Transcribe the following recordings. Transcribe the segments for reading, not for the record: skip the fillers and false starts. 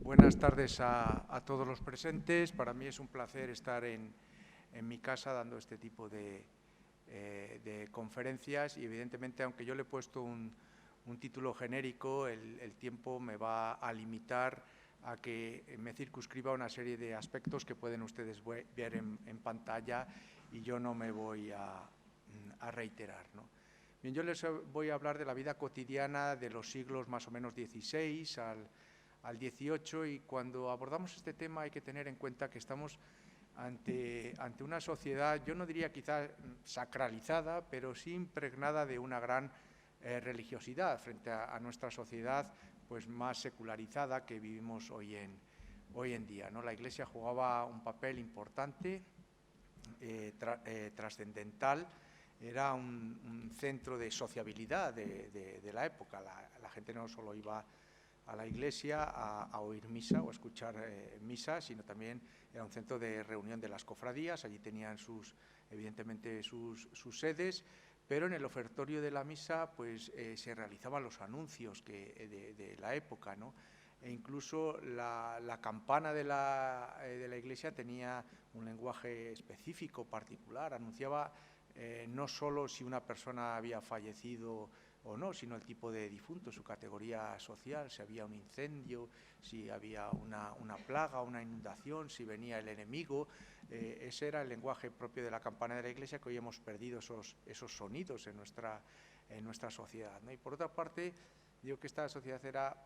Buenas tardes a todos los presentes. Para mí es un placer estar en mi casa dando este tipo de conferencias y, evidentemente, aunque yo le he puesto un título genérico, el tiempo me va a limitar a que me circunscriba a una serie de aspectos que pueden ustedes ver en pantalla y yo no me voy a reiterar, ¿no? Bien, yo les voy a hablar de la vida cotidiana de los siglos más o menos XVI al XVIII, y cuando abordamos este tema hay que tener en cuenta que estamos ante una sociedad, yo no diría quizá sacralizada, pero sí impregnada de una gran religiosidad frente a nuestra sociedad pues más secularizada que vivimos hoy en día, ¿no? La Iglesia jugaba un papel importante, trascendental. Era un centro de sociabilidad de la época. La gente no solo iba a la iglesia a oír misa o a escuchar misa, sino también era un centro de reunión de las cofradías. Allí tenían evidentemente sus sedes, pero en el ofertorio de la misa pues se realizaban los anuncios de la época, ¿no? E incluso la campana de la iglesia tenía un lenguaje específico, particular. Anunciaba no solo si una persona había fallecido o no, sino el tipo de difunto, su categoría social, si había un incendio, si había una plaga, una inundación, si venía el enemigo. Ese era el lenguaje propio de la campana de la iglesia, que hoy hemos perdido esos sonidos en nuestra sociedad, ¿no? Y por otra parte, digo que esta sociedad era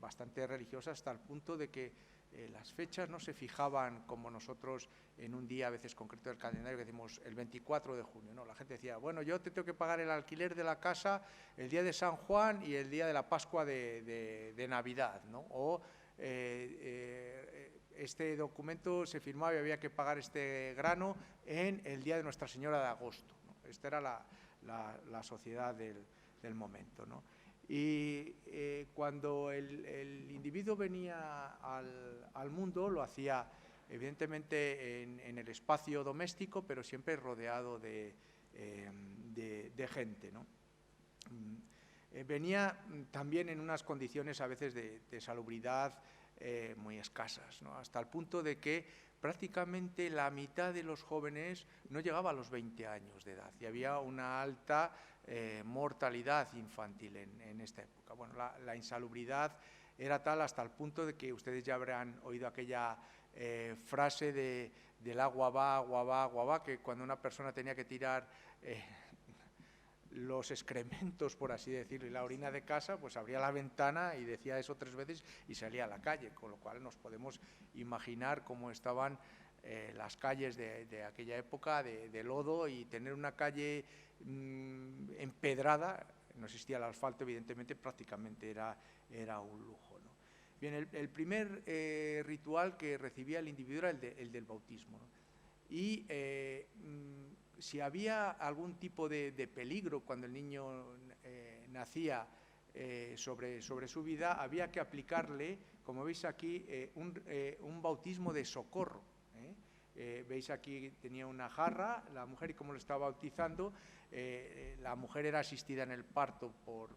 bastante religiosa, hasta el punto de que las fechas no se fijaban como nosotros en un día a veces concreto del calendario, que decimos el 24 de junio, ¿no? La gente decía, bueno, yo te tengo que pagar el alquiler de la casa el día de San Juan y el día de la Pascua de Navidad, ¿no? O este documento se firmaba y había que pagar este grano en el día de Nuestra Señora de Agosto, ¿no? Esta era la sociedad del momento, ¿no? Y cuando el individuo venía al mundo, lo hacía evidentemente en el espacio doméstico, pero siempre rodeado de gente, ¿no? Venía también en unas condiciones a veces de salubridad muy escasas, ¿no? Hasta el punto de que prácticamente la mitad de los jóvenes no llegaba a los 20 años de edad y había una alta mortalidad infantil en esta época. Bueno, la insalubridad era tal hasta el punto de que ustedes ya habrán oído aquella frase del agua va, agua va, agua va, que cuando una persona tenía que tirar los excrementos, por así decirlo, y la orina de casa, pues abría la ventana y decía eso 3 veces y salía a la calle, con lo cual nos podemos imaginar cómo estaban las calles de aquella época, de lodo, y tener una calle empedrada, no existía el asfalto, evidentemente, prácticamente era un lujo, ¿no? Bien, el primer ritual que recibía el individuo era el del bautismo, ¿no? Y si había algún tipo de peligro cuando el niño nacía sobre su vida, había que aplicarle, como veis aquí, un bautismo de socorro. Veis aquí tenía una jarra la mujer, y como lo estaba bautizando, la mujer era asistida en el parto por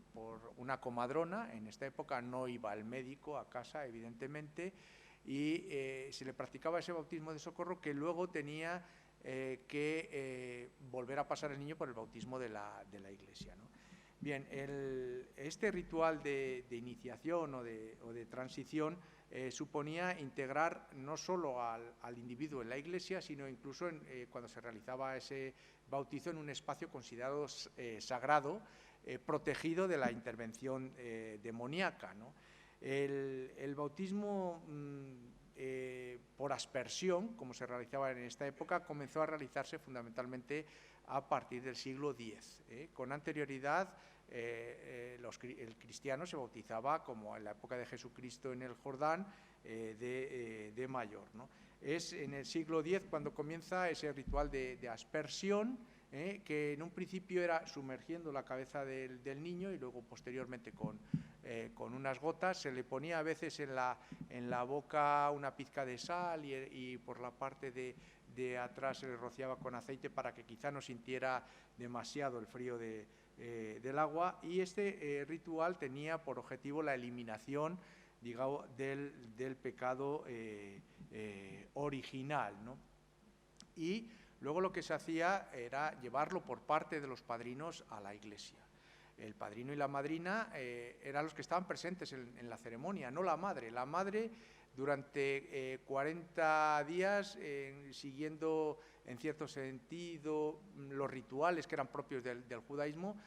una comadrona. En esta época no iba el médico a casa, evidentemente, y se le practicaba ese bautismo de socorro, que luego tenía que volver a pasar el niño por el bautismo de la iglesia, ¿no? Bien, este ritual de iniciación o de transición suponía integrar no solo al individuo en la iglesia, sino incluso cuando se realizaba ese bautizo en un espacio considerado sagrado, protegido de la intervención demoníaca, ¿no? El bautismo por aspersión, como se realizaba en esta época, comenzó a realizarse fundamentalmente a partir del siglo X. Con anterioridad, el cristiano se bautizaba, como en la época de Jesucristo en el Jordán, de mayor, ¿no? Es en el siglo X cuando comienza ese ritual de aspersión, que en un principio era sumergiendo la cabeza del niño y luego posteriormente con unas gotas se le ponía a veces en la boca una pizca de sal y por la parte de atrás se le rociaba con aceite para que quizá no sintiera demasiado el frío del agua. Y este ritual tenía por objetivo la eliminación digamos, del pecado original, ¿no? Y luego lo que se hacía era llevarlo por parte de los padrinos a la iglesia. El padrino y la madrina eran los que estaban presentes en la ceremonia, no la madre. La madre, durante 40 días, siguiendo en cierto sentido los rituales que eran propios del judaísmo,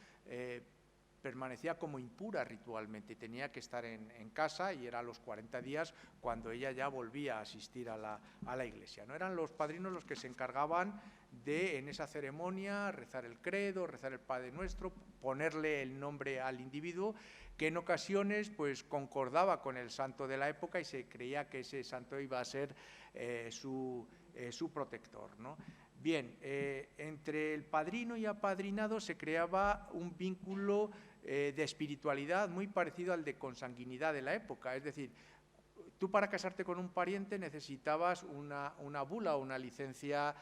permanecía como impura ritualmente y tenía que estar en casa, y eran los 40 días cuando ella ya volvía a asistir a la iglesia, ¿no? Eran los padrinos los que se encargaban de, en esa ceremonia, rezar el credo, rezar el Padre Nuestro, ponerle el nombre al individuo, que en ocasiones pues concordaba con el santo de la época y se creía que ese santo iba a ser su protector, ¿no? Bien, entre el padrino y apadrinado se creaba un vínculo de espiritualidad muy parecido al de consanguinidad de la época. Es decir, tú para casarte con un pariente necesitabas una bula o una licencia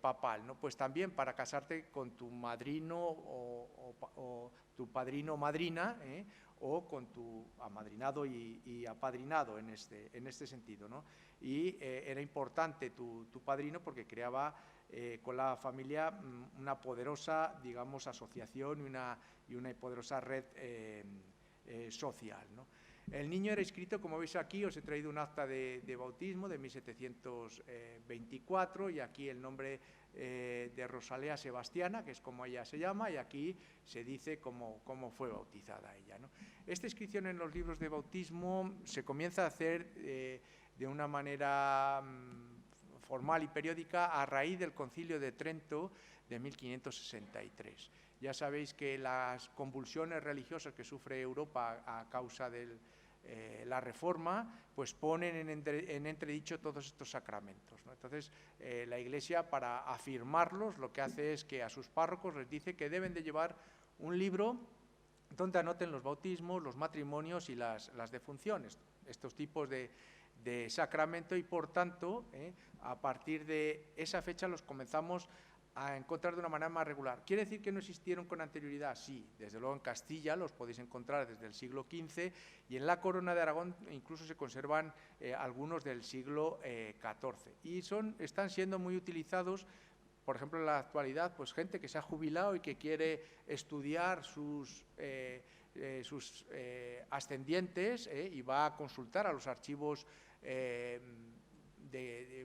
papal, ¿no? Pues también para casarte con tu madrino o tu padrino o madrina, o con tu amadrinado y apadrinado en este sentido, ¿no? Y era importante tu padrino porque creaba con la familia una poderosa, digamos, asociación y una poderosa red social, ¿no? El niño era inscrito, como veis aquí, os he traído un acta de bautismo de 1724, y aquí el nombre de Rosalea Sebastiana, que es como ella se llama, y aquí se dice cómo fue bautizada ella, ¿no? Esta inscripción en los libros de bautismo se comienza a hacer de una manera formal y periódica a raíz del Concilio de Trento de 1563. Ya sabéis que las convulsiones religiosas que sufre Europa a causa de la Reforma, pues ponen en entredicho todos estos sacramentos, ¿no? Entonces, la Iglesia, para afirmarlos, lo que hace es que a sus párrocos les dice que deben de llevar un libro donde anoten los bautismos, los matrimonios y las defunciones, estos tipos de sacramento, y por tanto, a partir de esa fecha los comenzamos a encontrar de una manera más regular. ¿Quiere decir que no existieron con anterioridad? Sí, desde luego en Castilla los podéis encontrar desde el siglo XV, y en la Corona de Aragón incluso se conservan algunos del siglo XIV, y están siendo muy utilizados. Por ejemplo, en la actualidad, pues gente que se ha jubilado y que quiere estudiar sus ascendientes, y va a consultar a los archivos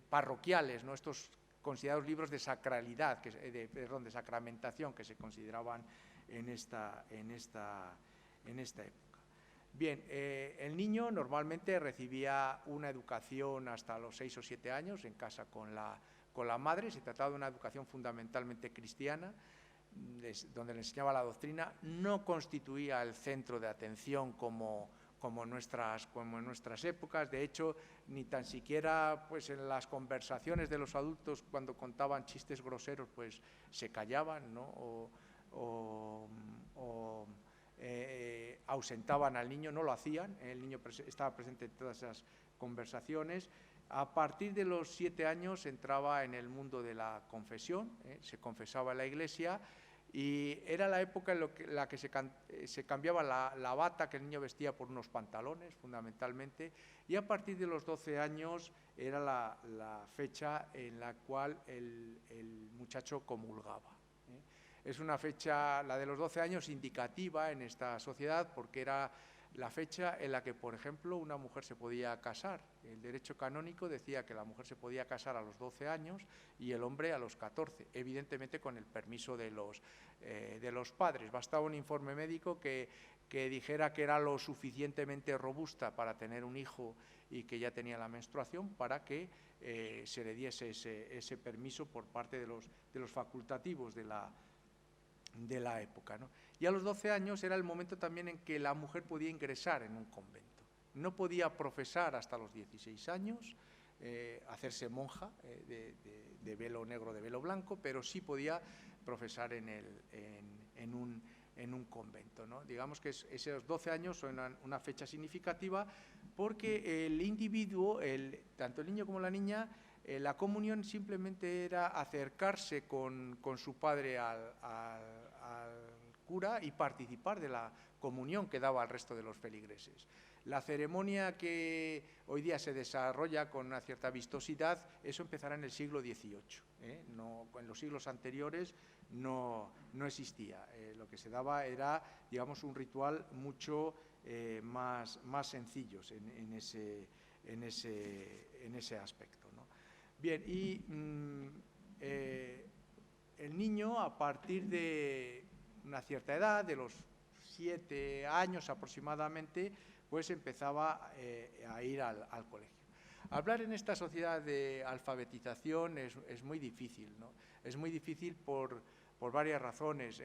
parroquiales, ¿no? Estos considerados libros de sacralidad, de sacramentación, que se consideraban en esta época. Bien, el niño normalmente recibía una educación hasta los 6 o 7 años en casa con la madre. Se trataba de una educación fundamentalmente cristiana, donde le enseñaba la doctrina. No constituía el centro de atención como en nuestras épocas. De hecho, ni tan siquiera pues en las conversaciones de los adultos, cuando contaban chistes groseros, pues se callaban, ¿no? Ausentaban al niño, no lo hacían. El niño estaba presente en todas esas conversaciones. A partir de los 7 años entraba en el mundo de la confesión, se confesaba en la iglesia, y era la época en la que se cambiaba la bata que el niño vestía por unos pantalones, fundamentalmente, y a partir de los 12 años era la fecha en la cual el muchacho comulgaba. Es una fecha, la de los 12 años, indicativa en esta sociedad, porque era la fecha en la que, por ejemplo, una mujer se podía casar. El derecho canónico decía que la mujer se podía casar a los 12 años y el hombre a los 14, evidentemente con el permiso de los padres. Bastaba un informe médico que dijera que era lo suficientemente robusta para tener un hijo y que ya tenía la menstruación, para que se le diese ese permiso por parte de los facultativos de la época, ¿no? Y a los 12 años era el momento también en que la mujer podía ingresar en un convento. No podía profesar hasta los 16 años, hacerse monja de velo negro, de velo blanco, pero sí podía profesar en un convento, ¿no? Digamos que esos 12 años son una fecha significativa, porque el individuo, tanto el niño como la niña, la comunión simplemente era acercarse con su padre al cura y participar de la comunión que daba al resto de los feligreses. La ceremonia que hoy día se desarrolla con una cierta vistosidad, eso empezará en el siglo XVIII. No, en los siglos anteriores no existía. Lo que se daba era, digamos, un ritual mucho más sencillos en ese aspecto, ¿no? Bien, y el niño, a partir de una cierta edad, de los 7 años aproximadamente, pues empezaba a ir al colegio. Hablar en esta sociedad de alfabetización es muy difícil, ¿no? Es muy difícil por varias razones.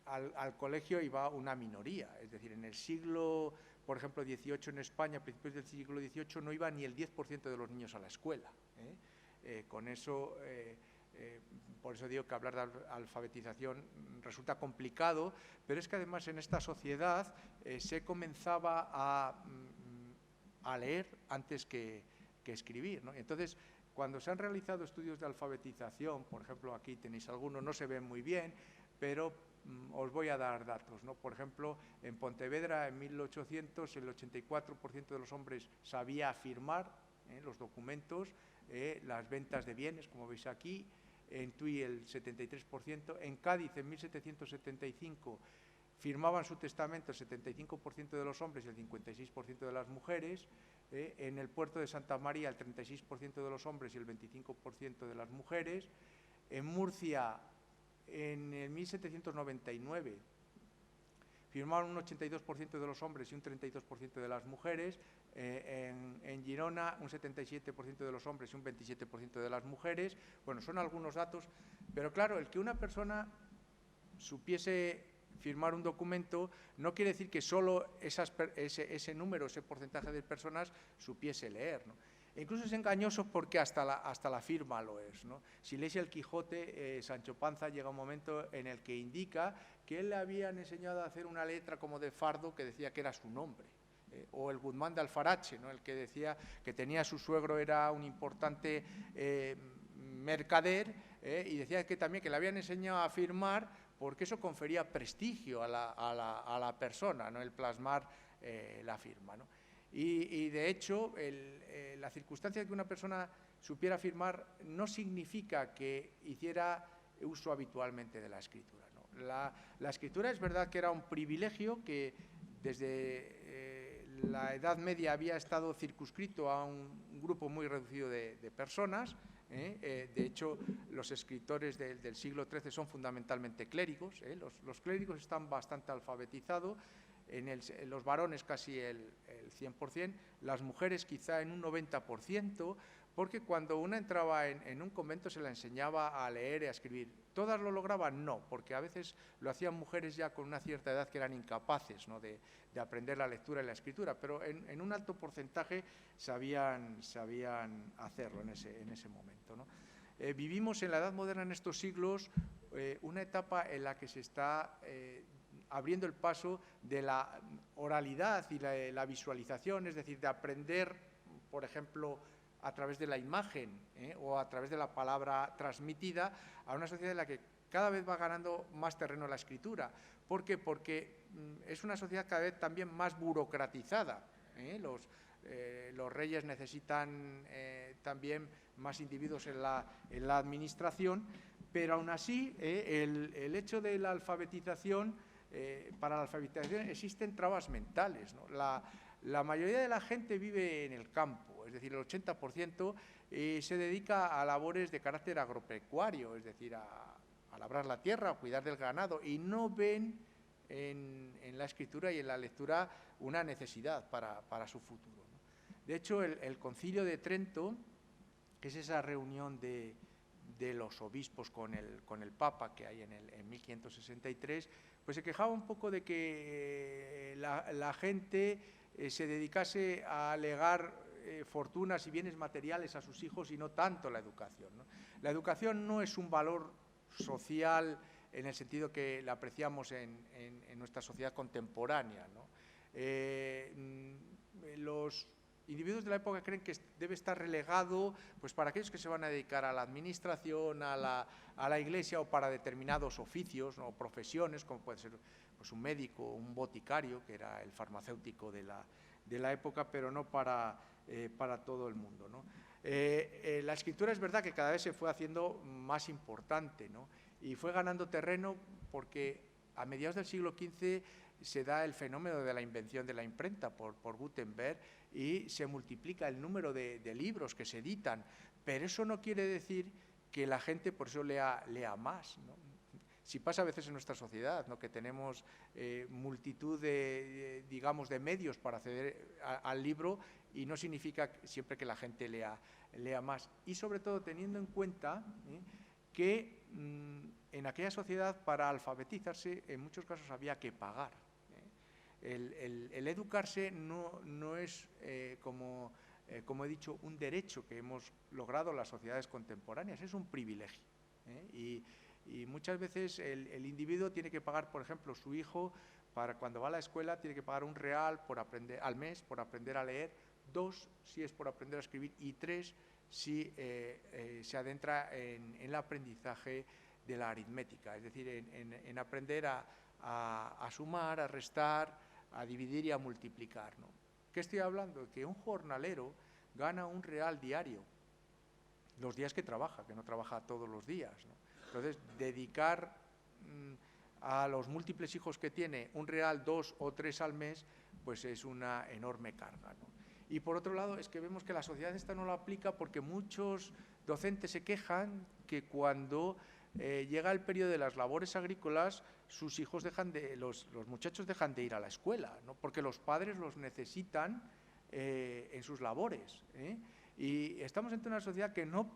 Al colegio iba una minoría, es decir, en el siglo, por ejemplo, XVIII en España, a principios del siglo XVIII, no iba ni el 10% de los niños a la escuela. Con eso, por eso digo que hablar de alfabetización resulta complicado, pero es que además en esta sociedad se comenzaba a leer antes que escribir, ¿no? Entonces, cuando se han realizado estudios de alfabetización, por ejemplo, aquí tenéis algunos, no se ven muy bien, pero os voy a dar datos, ¿no? Por ejemplo, en Pontevedra, en 1800, el 84% de los hombres sabía firmar los documentos, las ventas de bienes, como veis aquí, en Tui el 73%, en Cádiz en 1775 firmaban su testamento el 75% de los hombres y el 56% de las mujeres, en el puerto de Santa María el 36% de los hombres y el 25% de las mujeres, en Murcia en el 1799 firmaron un 82% de los hombres y un 32% de las mujeres, en Girona un 77% de los hombres y un 27% de las mujeres. Bueno, son algunos datos, pero claro, el que una persona supiese firmar un documento no quiere decir que solo ese número, ese porcentaje de personas supiese leer, ¿no? E incluso es engañoso porque hasta la firma lo es, ¿no? Si leéis el Quijote, Sancho Panza llega un momento en el que indica que él le habían enseñado a hacer una letra como de fardo que decía que era su nombre. O el Guzmán de Alfarache, ¿no? El que decía que tenía su suegro, era un importante mercader, y decía que también que le habían enseñado a firmar porque eso confería prestigio a la persona, ¿no? El plasmar la firma, ¿no? Y de hecho, la circunstancia de que una persona supiera firmar no significa que hiciera uso habitualmente de la escritura, ¿no? La escritura es verdad que era un privilegio que desde la Edad Media había estado circunscrito a un grupo muy reducido de personas. De hecho, los escritores del siglo XIII son fundamentalmente clérigos. Los clérigos están bastante alfabetizados, en los varones casi el 100%, las mujeres quizá en un 90%, porque cuando una entraba en un convento se la enseñaba a leer y a escribir. ¿Todas lo lograban? No, porque a veces lo hacían mujeres ya con una cierta edad que eran incapaces, ¿no?, de aprender la lectura y la escritura, pero en un alto porcentaje sabían hacerlo en ese momento, ¿no? Vivimos en la Edad Moderna, en estos siglos, una etapa en la que se está abriendo el paso de la oralidad y la visualización, es decir, de aprender, por ejemplo, a través de la imagen o a través de la palabra transmitida, a una sociedad en la que cada vez va ganando más terreno la escritura. ¿Por qué? Porque es una sociedad cada vez también más burocratizada. Los reyes necesitan también más individuos en la administración, pero aún así el hecho de la alfabetización, para la alfabetización existen trabas mentales, ¿no? La mayoría de la gente vive en el campo, es decir, el 80% se dedica a labores de carácter agropecuario, es decir, a labrar la tierra, a cuidar del ganado, y no ven en la escritura y en la lectura una necesidad para su futuro, ¿no? De hecho, el Concilio de Trento, que es esa reunión de los obispos con el Papa que hay en 1563, pues se quejaba un poco de que la gente se dedicase a legar fortunas y bienes materiales a sus hijos y no tanto la educación, ¿no? La educación no es un valor social en el sentido que la apreciamos en nuestra sociedad contemporánea, ¿no? Los individuos de la época creen que debe estar relegado pues, para aquellos que se van a dedicar a la administración, a la iglesia o para determinados oficios o profesiones, como puede ser pues, un médico, un boticario, que era el farmacéutico de la época, pero no para todo el mundo, ¿no? La escritura es verdad que cada vez se fue haciendo más importante, ¿no? Y fue ganando terreno porque a mediados del siglo XV se da el fenómeno de la invención de la imprenta por Gutenberg y se multiplica el número de libros que se editan, pero eso no quiere decir que la gente por eso lea más, ¿no? Si pasa a veces en nuestra sociedad, ¿no? Que tenemos multitud de medios para acceder al libro y no significa siempre que la gente lea más. Y sobre todo teniendo en cuenta que en aquella sociedad para alfabetizarse en muchos casos había que pagar. El educarse no es, como he dicho, un derecho que hemos logrado las sociedades contemporáneas, es un privilegio. Y muchas veces el individuo tiene que pagar, por ejemplo, su hijo, para cuando va a la escuela, tiene que pagar £1 al mes por aprender a leer, 2 si es por aprender a escribir y 3 si se adentra en el aprendizaje de la aritmética, es decir, en aprender a sumar, a restar, a dividir y a multiplicar, ¿no? ¿Qué estoy hablando? Que un jornalero gana £1 diario, los días que trabaja, que no trabaja todos los días, ¿no? Entonces, dedicar a los múltiples hijos que tiene £1, 2 o 3 al mes, pues es una enorme carga, ¿no? Y por otro lado, es que vemos que la sociedad esta no lo aplica porque muchos docentes se quejan que cuando llega el periodo de las labores agrícolas, sus hijos los muchachos dejan de ir a la escuela, ¿no? Porque los padres los necesitan en sus labores, ¿eh? Y estamos ante una sociedad que no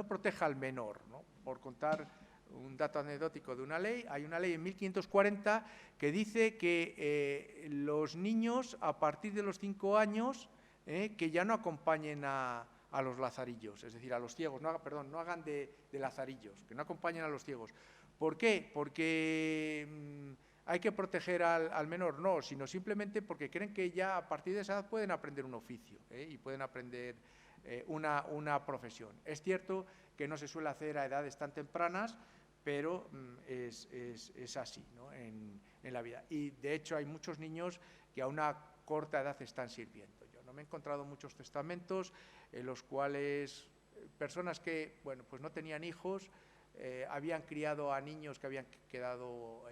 proteja al menor, ¿no? Por contar un dato anecdótico de una ley, hay una ley en 1540 que dice que los niños a partir de los 5 años que ya no acompañen a los lazarillos, es decir, a los ciegos, no hagan de lazarillos, que no acompañen a los ciegos. ¿Por qué? Porque hay que proteger al menor, no, sino simplemente porque creen que ya a partir de esa edad pueden aprender un oficio y pueden aprender una profesión. Es cierto que no se suele hacer a edades tan tempranas, pero es así, ¿no? en la vida. Y de hecho hay muchos niños que a una corta edad están sirviendo. Yo no me he encontrado muchos testamentos en los cuales personas que pues no tenían hijos, habían criado a niños que habían quedado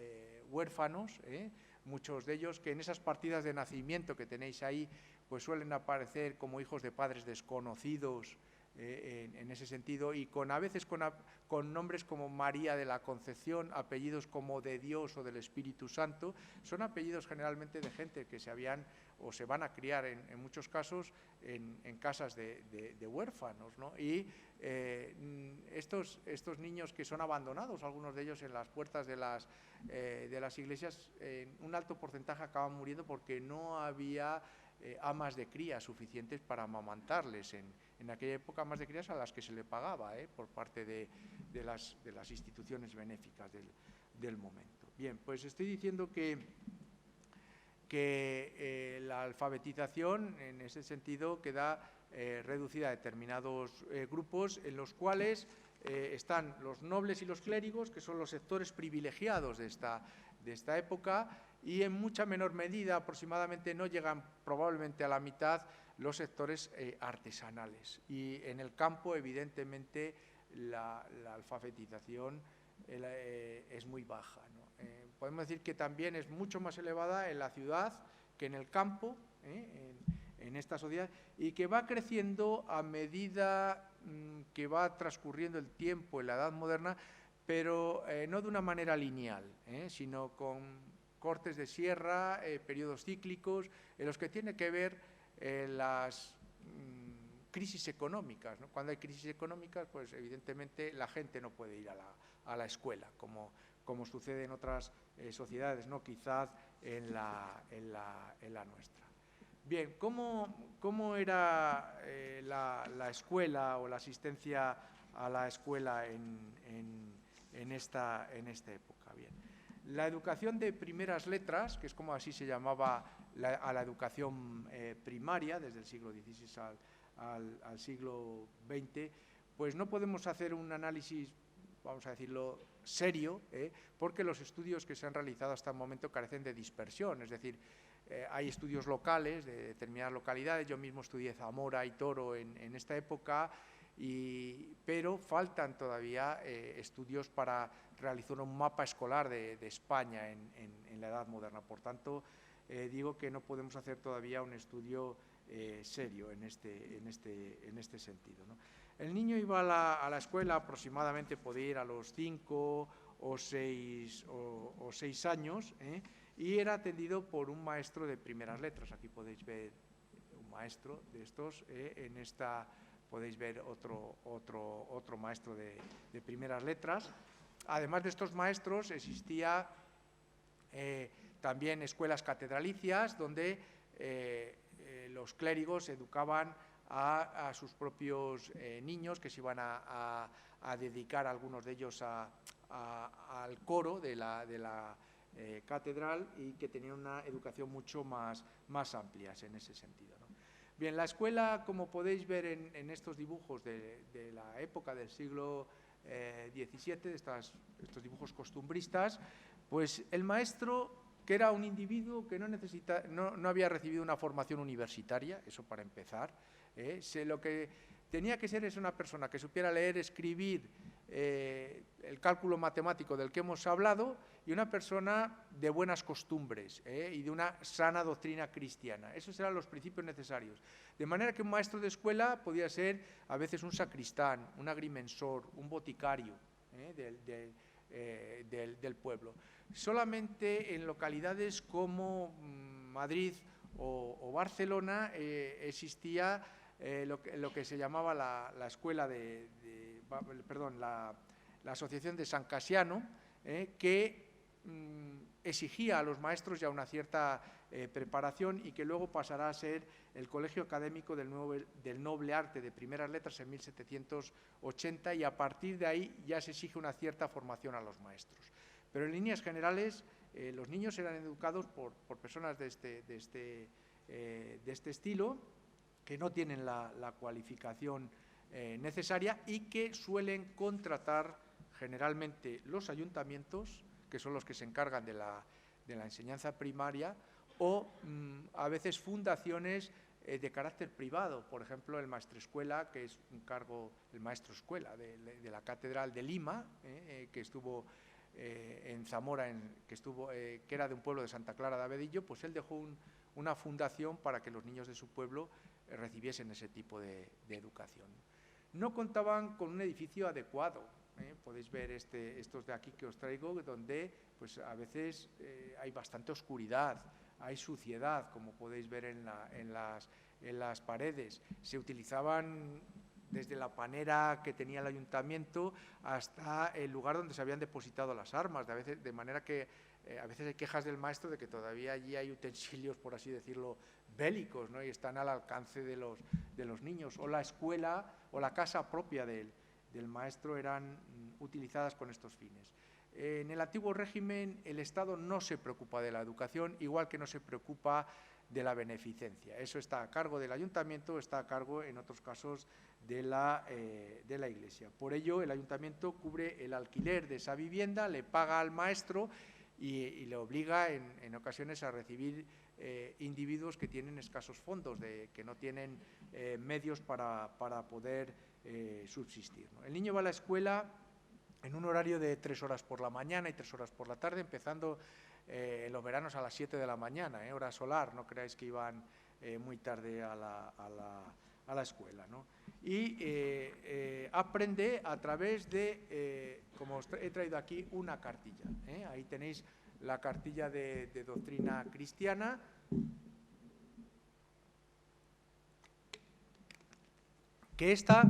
huérfanos, muchos de ellos que en esas partidas de nacimiento que tenéis ahí pues suelen aparecer como hijos de padres desconocidos, en ese sentido, y a veces con nombres como María de la Concepción, apellidos como de Dios o del Espíritu Santo, son apellidos generalmente de gente que se van a criar en muchos casos en casas de huérfanos, ¿no? Y estos niños que son abandonados, algunos de ellos en las puertas de las iglesias, un alto porcentaje acaban muriendo porque no había amas de cría suficientes para amamantarles. En aquella época, amas de crías a las que se le pagaba por parte de las instituciones benéficas del momento. Bien, pues estoy diciendo que la alfabetización en ese sentido queda reducida a determinados grupos en los cuales están los nobles y los clérigos, que son los sectores privilegiados de esta época, y en mucha menor medida, aproximadamente no llegan probablemente a la mitad, los sectores artesanales. Y en el campo, evidentemente, la alfabetización es muy baja, ¿no? Podemos decir que también es mucho más elevada en la ciudad que en el campo, en esta sociedad, y que va creciendo a medida que va transcurriendo el tiempo en la Edad Moderna, pero no de una manera lineal, sino con cortes de sierra, periodos cíclicos, en los que tiene que ver las crisis económicas, ¿no? Cuando hay crisis económicas, pues evidentemente la gente no puede ir a la escuela, como sucede en otras sociedades, ¿no? Quizás en la nuestra. Bien, ¿cómo era la escuela o la asistencia a la escuela en esta época? Bien. La educación de primeras letras, que es como así se llamaba a la educación primaria, desde el siglo XVI al siglo XX, pues no podemos hacer un análisis, vamos a decirlo, serio, porque los estudios que se han realizado hasta el momento carecen de dispersión, es decir, hay estudios locales de determinadas localidades, yo mismo estudié Zamora y Toro en esta época, pero faltan todavía estudios para realizar un mapa escolar de España en la Edad Moderna. Por tanto, digo que no podemos hacer todavía un estudio serio en este sentido, ¿no? El niño iba a la escuela, aproximadamente podía ir a los 5 o 6 años, y era atendido por un maestro de primeras letras. Aquí podéis ver un maestro de estos, en esta podéis ver otro maestro de primeras letras. Además de estos maestros, existía también escuelas catedralicias donde los clérigos educaban a sus propios niños, que se iban a dedicar, algunos de ellos, al coro de la catedral, y que tenían una educación mucho más amplia en ese sentido, ¿no? Bien, la escuela, como podéis ver en estos dibujos de la época del siglo XVII, de estos dibujos costumbristas, pues el maestro, que era un individuo que no había recibido una formación universitaria, eso para empezar, lo que tenía que ser es una persona que supiera leer, escribir, el cálculo matemático del que hemos hablado, y una persona de buenas costumbres y de una sana doctrina cristiana. Esos eran los principios necesarios. De manera que un maestro de escuela podía ser a veces un sacristán, un agrimensor, un boticario del pueblo. Solamente en localidades como Madrid o Barcelona existía lo que se llamaba la escuela la Asociación de San Casiano, que exigía a los maestros ya una cierta preparación, y que luego pasará a ser el Colegio Académico del Noble Arte de Primeras Letras en 1780, y a partir de ahí ya se exige una cierta formación a los maestros. Pero en líneas generales, los niños eran educados por personas de este estilo, que no tienen la cualificación necesaria, y que suelen contratar generalmente los ayuntamientos, que son los que se encargan de la enseñanza primaria, o a veces fundaciones de carácter privado. Por ejemplo, el maestrescuela, que es un cargo, el maestro escuela de la Catedral de Lima, que estuvo en Zamora, que era de un pueblo de Santa Clara de Abedillo, pues él dejó una fundación para que los niños de su pueblo recibiesen ese tipo de educación. No contaban con un edificio adecuado. Podéis ver estos de aquí que os traigo, donde pues a veces hay bastante oscuridad, hay suciedad, como podéis ver en las paredes. Se utilizaban desde la panera que tenía el ayuntamiento hasta el lugar donde se habían depositado las armas, de manera que a veces hay quejas del maestro de que todavía allí hay utensilios, por así decirlo, bélicos, ¿no? Y están al alcance de los niños. O la escuela o la casa propia del maestro eran utilizadas con estos fines. En el antiguo régimen el Estado no se preocupa de la educación, igual que no se preocupa de la beneficencia. Eso está a cargo del ayuntamiento, está a cargo en otros casos de la Iglesia. Por ello, el ayuntamiento cubre el alquiler de esa vivienda, le paga al maestro y le obliga en ocasiones a recibir individuos que tienen escasos fondos, que no tienen medios para poder subsistir, ¿no? El niño va a la escuela en un horario de 3 horas por la mañana y 3 horas por la tarde, empezando en los veranos a las 7 de la mañana, hora solar, no creáis que iban muy tarde a la escuela, ¿no? Y aprende a través de, como os he traído aquí, una cartilla. Ahí tenéis la cartilla de doctrina cristiana, que esta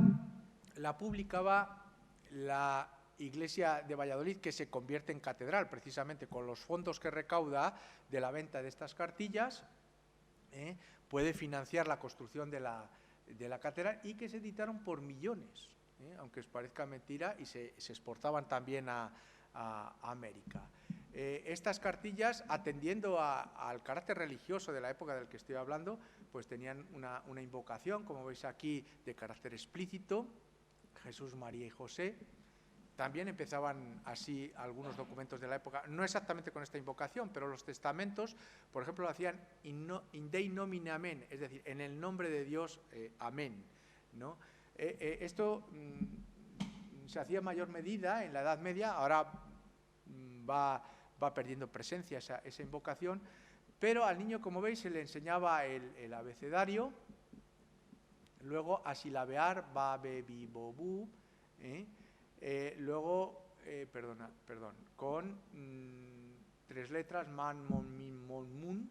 la publicaba la Iglesia de Valladolid, que se convierte en catedral precisamente con los fondos que recauda de la venta de estas cartillas. Puede financiar la construcción de la catedral, y que se editaron por millones, aunque os parezca mentira, y se exportaban también a América. Estas cartillas, atendiendo al carácter religioso de la época del que estoy hablando, pues tenían una invocación, como veis aquí, de carácter explícito, Jesús, María y José. También empezaban así algunos documentos de la época, no exactamente con esta invocación, pero los testamentos, por ejemplo, lo hacían in Dei nomine amen, es decir, en el nombre de Dios, amén, ¿no? Esto se hacía en mayor medida en la Edad Media, ahora va perdiendo presencia esa invocación, pero al niño, como veis, se le enseñaba el abecedario, luego a silabear, ba, be, bi, bo, bu, luego, con 3 letras, man, mon, min, mon, mun,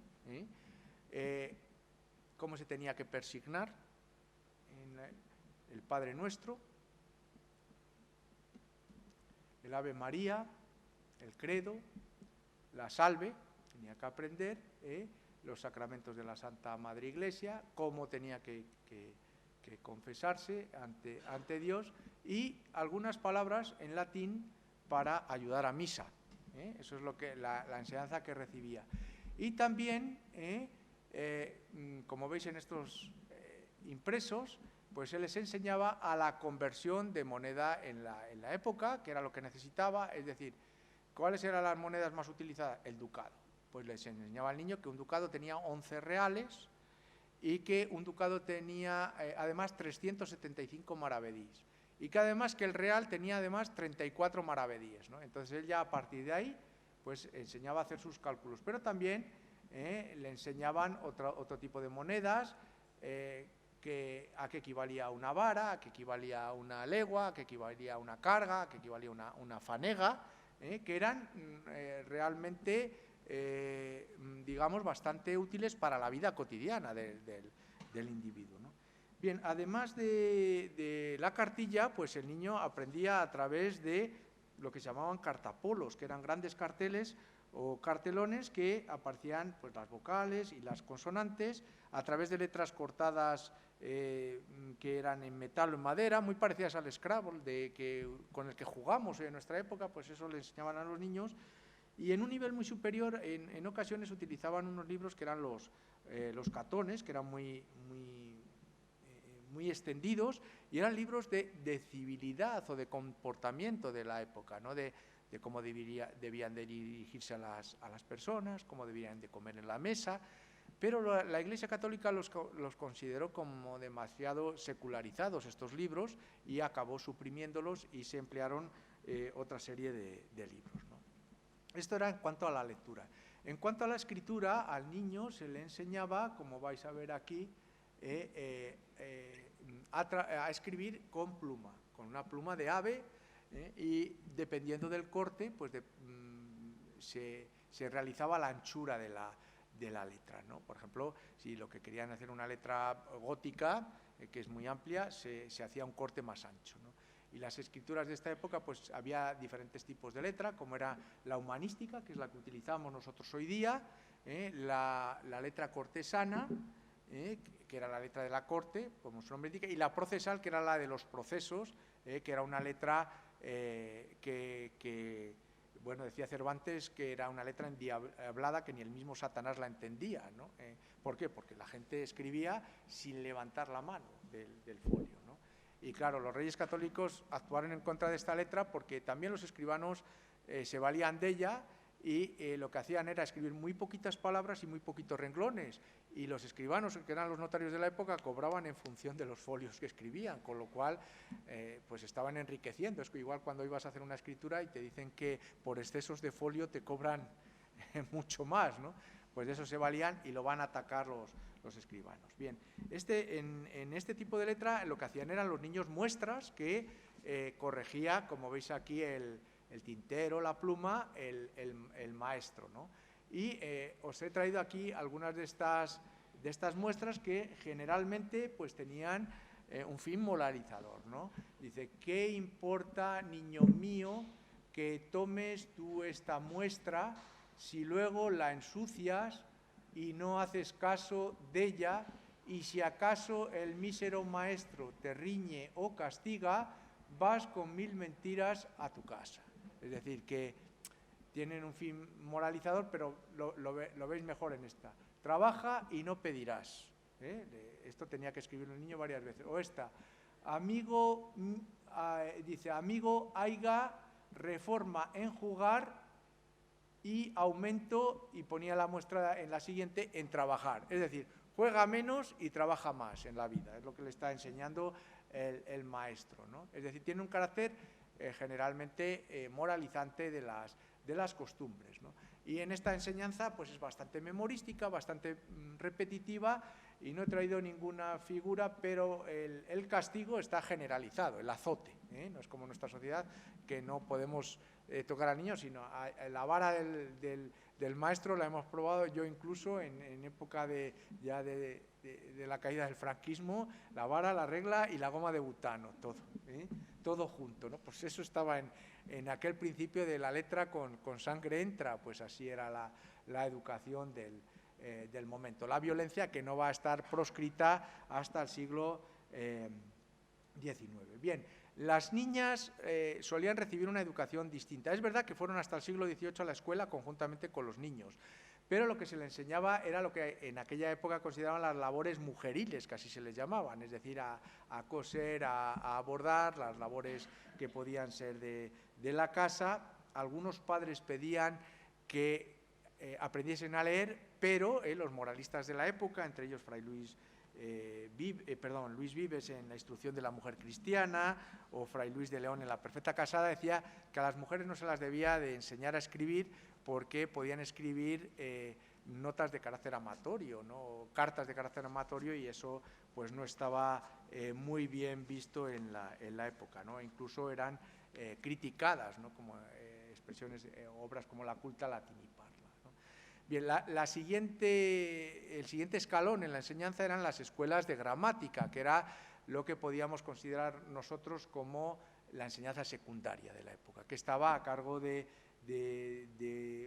cómo se tenía que persignar en el Padre Nuestro, el Ave María, el Credo, la Salve, tenía que aprender, los sacramentos de la Santa Madre Iglesia, cómo tenía que confesarse ante Dios, y algunas palabras en latín para ayudar a misa. Eso es lo que la enseñanza que recibía. Y también, como veis en estos impresos, pues se les enseñaba a la conversión de moneda en la época, que era lo que necesitaba, es decir, ¿cuáles eran las monedas más utilizadas? El ducado. Pues les enseñaba al niño que un ducado tenía 11 reales y que un ducado tenía además 375 maravedíes, y que además que el real tenía además 34 maravedíes, ¿no? Entonces él ya a partir de ahí pues enseñaba a hacer sus cálculos, pero también le enseñaban otro tipo de monedas, a qué equivalía una vara, a qué equivalía una legua, a qué equivalía una carga, a qué equivalía una fanega, que eran realmente, digamos, bastante útiles para la vida cotidiana del individuo, ¿no? Bien, además de la cartilla, pues el niño aprendía a través de lo que se llamaban cartapolos, que eran grandes carteles o cartelones que aparecían pues las vocales y las consonantes a través de letras cortadas que eran en metal o en madera, muy parecidas al Scrabble con el que jugamos en nuestra época, pues eso le enseñaban a los niños. Y en un nivel muy superior, en ocasiones utilizaban unos libros que eran los catones, que eran muy extendidos, y eran libros de civilidad o de comportamiento de la época, ¿no? de cómo debían de dirigirse a las personas, cómo debían de comer en la mesa, pero la Iglesia Católica los consideró como demasiado secularizados estos libros y acabó suprimiéndolos, y se emplearon otra serie de libros, ¿no? Esto era en cuanto a la lectura. En cuanto a la escritura, al niño se le enseñaba, como vais a ver aquí, a escribir con pluma, con una pluma de ave, y dependiendo del corte, pues se realizaba la anchura de la letra, ¿no? Por ejemplo, si lo que querían hacer una letra gótica, que es muy amplia, se hacía un corte más ancho, ¿no? Y las escrituras de esta época, pues había diferentes tipos de letra, como era la humanística, que es la que utilizamos nosotros hoy día, la letra cortesana, que era la letra de la corte, como su nombre indica, y la procesal, que era la de los procesos, que era una letra bueno, decía Cervantes que era una letra endiablada que ni el mismo Satanás la entendía, ¿no? ¿Por qué? Porque la gente escribía sin levantar la mano del folio, ¿no? Y claro, los reyes católicos actuaron en contra de esta letra porque también los escribanos se valían de ella, y lo que hacían era escribir muy poquitas palabras y muy poquitos renglones, y los escribanos, que eran los notarios de la época, cobraban en función de los folios que escribían, con lo cual pues estaban enriqueciendo. Es que igual cuando ibas a hacer una escritura y te dicen que por excesos de folio te cobran mucho más, ¿no? Pues de eso se valían y lo van a atacar los escribanos. Bien, en este tipo de letra lo que hacían eran los niños muestras que corregía, como veis aquí, el tintero, la pluma, el maestro, ¿no? Y os he traído aquí algunas de estas muestras que generalmente pues tenían un fin moralizador, ¿no? Dice: ¿qué importa, niño mío, que tomes tú esta muestra si luego la ensucias y no haces caso de ella, y si acaso el mísero maestro te riñe o castiga, vas con 1000 mentiras a tu casa? Es decir, que tienen un fin moralizador, pero lo veis mejor en esta. Trabaja y no pedirás. Esto tenía que escribirlo el niño varias veces. O esta, amigo, dice, amigo, haiga, reforma en jugar y aumento, y ponía la muestra en la siguiente, en trabajar. Es decir, juega menos y trabaja más en la vida. Es lo que le está enseñando el maestro, ¿no? Es decir, tiene un carácter generalmente moralizante de las costumbres, ¿no? Y en esta enseñanza pues es bastante memorística, bastante repetitiva, y no he traído ninguna figura, pero el castigo está generalizado, el azote, no es como nuestra sociedad, que no podemos tocar al niño, sino la vara del maestro la hemos probado, yo incluso en época de la caída del franquismo, la vara, la regla y la goma de butano, todo junto, ¿no? Pues eso estaba en aquel principio de la letra con sangre entra, pues así era la educación del momento. La violencia que no va a estar proscrita hasta el siglo XIX. Bien, las niñas solían recibir una educación distinta. Es verdad que fueron hasta el siglo XVIII a la escuela conjuntamente con los niños, pero lo que se les enseñaba era lo que en aquella época consideraban las labores mujeriles, que así se les llamaban, es decir, a coser, a bordar, las labores que podían ser de la casa. Algunos padres pedían que aprendiesen a leer, pero los moralistas de la época, entre ellos Fray Luis Vives en La instrucción de la mujer cristiana, o Fray Luis de León en La perfecta casada, decía que a las mujeres no se las debía de enseñar a escribir porque podían escribir notas de carácter amatorio, ¿no? Cartas de carácter amatorio, y eso pues no estaba muy bien visto en la época, ¿no? Incluso eran criticadas, ¿no? Como expresiones, obras como La culta Latin y Parla. Bien, el siguiente escalón en la enseñanza eran las escuelas de gramática, que era lo que podíamos considerar nosotros como la enseñanza secundaria de la época, que estaba a cargo de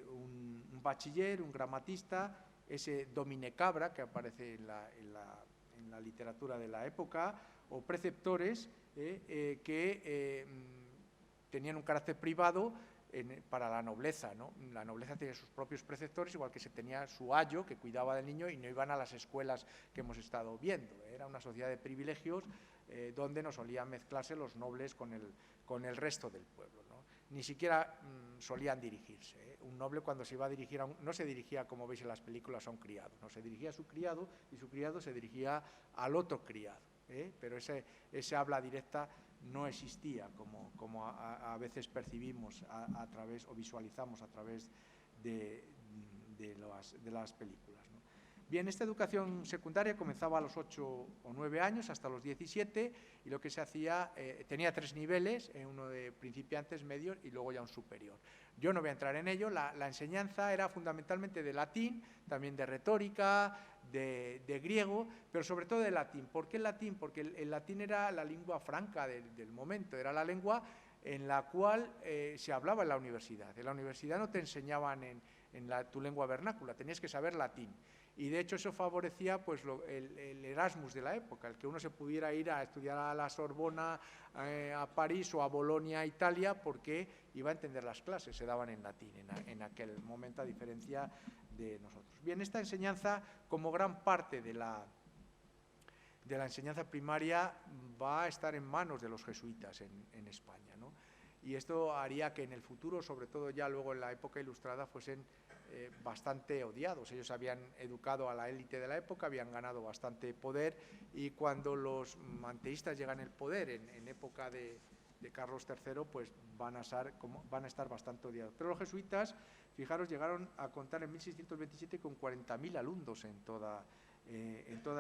un bachiller, un gramatista, ese domine cabra que aparece en la literatura de la época, o preceptores que tenían un carácter privado para la nobleza, ¿no? La nobleza tenía sus propios preceptores, igual que se tenía su ayo que cuidaba del niño, y no iban a las escuelas que hemos estado viendo. Era una sociedad de privilegios donde no solían mezclarse los nobles con el resto del pueblo, ¿no? Ni siquiera solían dirigirse. Un noble, cuando se iba a dirigir no se dirigía, como veis en las películas, a un criado, no, se dirigía a su criado, y su criado se dirigía al otro criado, pero ese habla directa no existía, como a veces percibimos a través, o visualizamos a través de las películas, ¿no? Bien, esta educación secundaria comenzaba a los 8 o 9 años hasta los 17, y lo que se hacía, tenía 3 niveles, uno de principiantes, medios y luego ya un superior. Yo no voy a entrar en ello. La enseñanza era fundamentalmente de latín, también de retórica, de griego, pero sobre todo de latín. ¿Por qué el latín? Porque el latín era la lengua franca del momento, era la lengua en la cual se hablaba en la universidad. En la universidad no te enseñaban en tu lengua vernácula, tenías que saber latín. Y de hecho eso favorecía pues el Erasmus de la época, el que uno se pudiera ir a estudiar a la Sorbona, a París o a Bolonia, Italia, porque iba a entender las clases, se daban en latín en aquel momento, a diferencia de nosotros. Bien, esta enseñanza, como gran parte de la enseñanza primaria, va a estar en manos de los jesuitas en España, ¿no? Y esto haría que en el futuro, sobre todo ya luego en la época ilustrada, fuesen bastante odiados. Ellos habían educado a la élite de la época, habían ganado bastante poder, y cuando los manteístas llegan al poder en época de Carlos III, pues van a estar bastante odiados. Pero los jesuitas, fijaros, llegaron a contar en 1627 con 40.000 alumnos en toda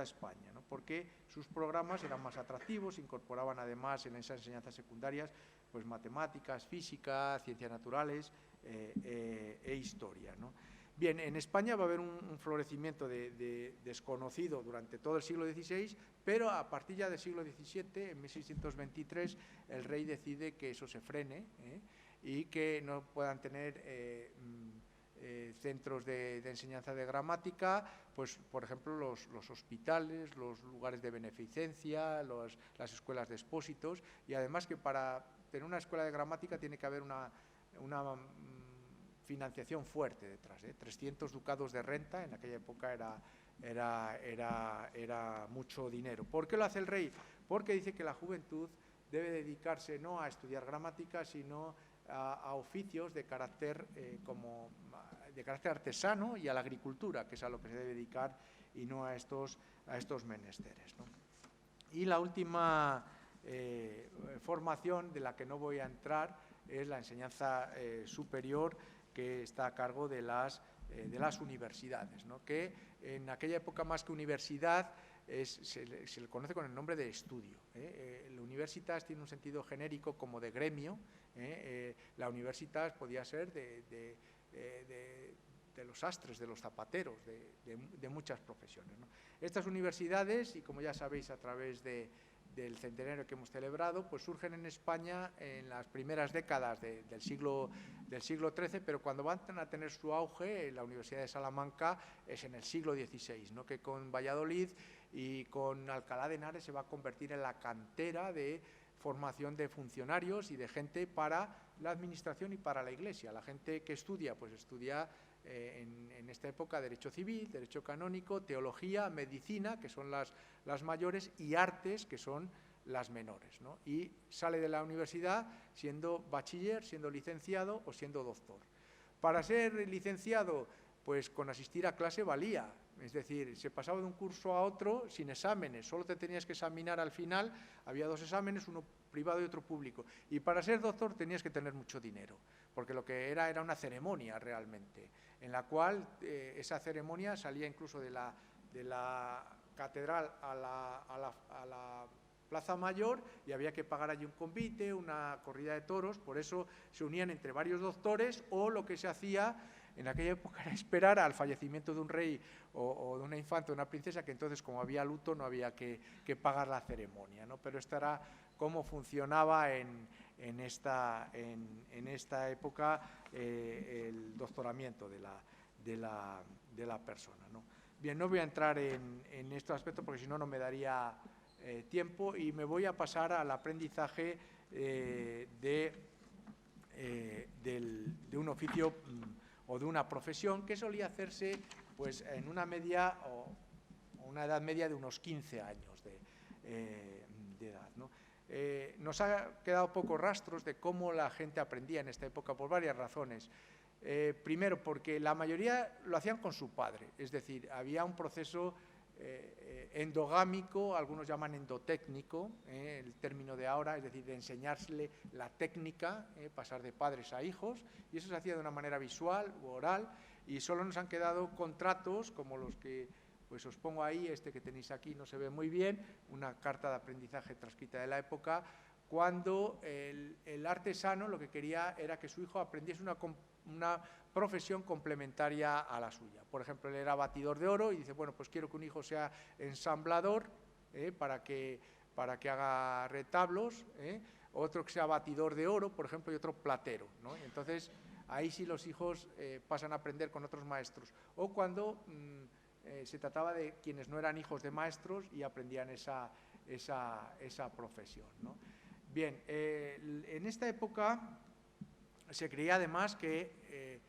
España, ¿no? Porque sus programas eran más atractivos, incorporaban además en esas enseñanzas secundarias pues matemáticas, física, ciencias naturales e historia, ¿no? Bien, en España va a haber un florecimiento desconocido durante todo el siglo XVI, pero a partir ya del siglo XVII, en 1623, el rey decide que eso se frene, y que no puedan tener centros de enseñanza de gramática, pues por ejemplo los hospitales, los lugares de beneficencia, las escuelas de expósitos, y además que para tener una escuela de gramática tiene que haber una financiación fuerte detrás, 300 ducados de renta, en aquella época era mucho dinero. ¿Por qué lo hace el rey? Porque dice que la juventud debe dedicarse no a estudiar gramática, sino a oficios de carácter artesano y a la agricultura, que es a lo que se debe dedicar, y no a estos menesteres, ¿no? Y la última formación, de la que no voy a entrar, es la enseñanza superior, que está a cargo de las universidades, ¿no? Que en aquella época, más que universidad, se le conoce con el nombre de estudio. La universitas tiene un sentido genérico como de gremio. La universitas podía ser de los sastres, de los zapateros, de muchas profesiones, ¿no? Estas universidades, y como ya sabéis a través del centenario que hemos celebrado, pues surgen en España en las primeras décadas del siglo XIII, pero cuando van a tener su auge, la Universidad de Salamanca es en el siglo XVI, ¿no? Que con Valladolid y con Alcalá de Henares se va a convertir en la cantera de formación de funcionarios y de gente para la administración y para la Iglesia. La gente que estudia, pues estudia en esta época derecho civil, derecho canónico, teología, medicina, que son las mayores, y artes, que son las menores, ¿no? Y sale de la universidad siendo bachiller, siendo licenciado o siendo doctor. Para ser licenciado, pues con asistir a clase valía, es decir, se pasaba de un curso a otro sin exámenes, solo te tenías que examinar al final, había 2 exámenes, uno privado y otro público. Y para ser doctor tenías que tener mucho dinero, porque lo que era una ceremonia realmente, en la cual esa ceremonia salía incluso de la catedral a la Plaza Mayor, y había que pagar allí un convite, una corrida de toros. Por eso se unían entre varios doctores, o lo que se hacía en aquella época era esperar al fallecimiento de un rey o de una infanta o de una princesa, que entonces, como había luto, no había que pagar la ceremonia, ¿no? Pero esta era cómo funcionaba en esta época el doctoramiento de la persona, ¿no? Bien, no voy a entrar en estos aspectos porque si no, no me daría tiempo, y me voy a pasar al aprendizaje de un oficio o de una profesión, que solía hacerse pues en una media o una edad media de unos 15 años de edad, ¿no? Nos ha quedado pocos rastros de cómo la gente aprendía en esta época, por varias razones. Primero, porque la mayoría lo hacían con su padre, es decir, había un proceso endogámico, algunos llaman endotécnico, el término de ahora, es decir, de enseñarle la técnica, pasar de padres a hijos, y eso se hacía de una manera visual u oral, y solo nos han quedado contratos como los que pues os pongo ahí. Este que tenéis aquí no se ve muy bien, una carta de aprendizaje transcrita de la época, cuando el artesano lo que quería era que su hijo aprendiese una profesión complementaria a la suya. Por ejemplo, él era batidor de oro y dice, bueno, pues quiero que un hijo sea ensamblador para que haga retablos, otro que sea batidor de oro, por ejemplo, y otro platero, ¿no? Y entonces, ahí sí los hijos pasan a aprender con otros maestros. O cuando se trataba de quienes no eran hijos de maestros y aprendían esa profesión, ¿no? Bien, en esta época se creía además que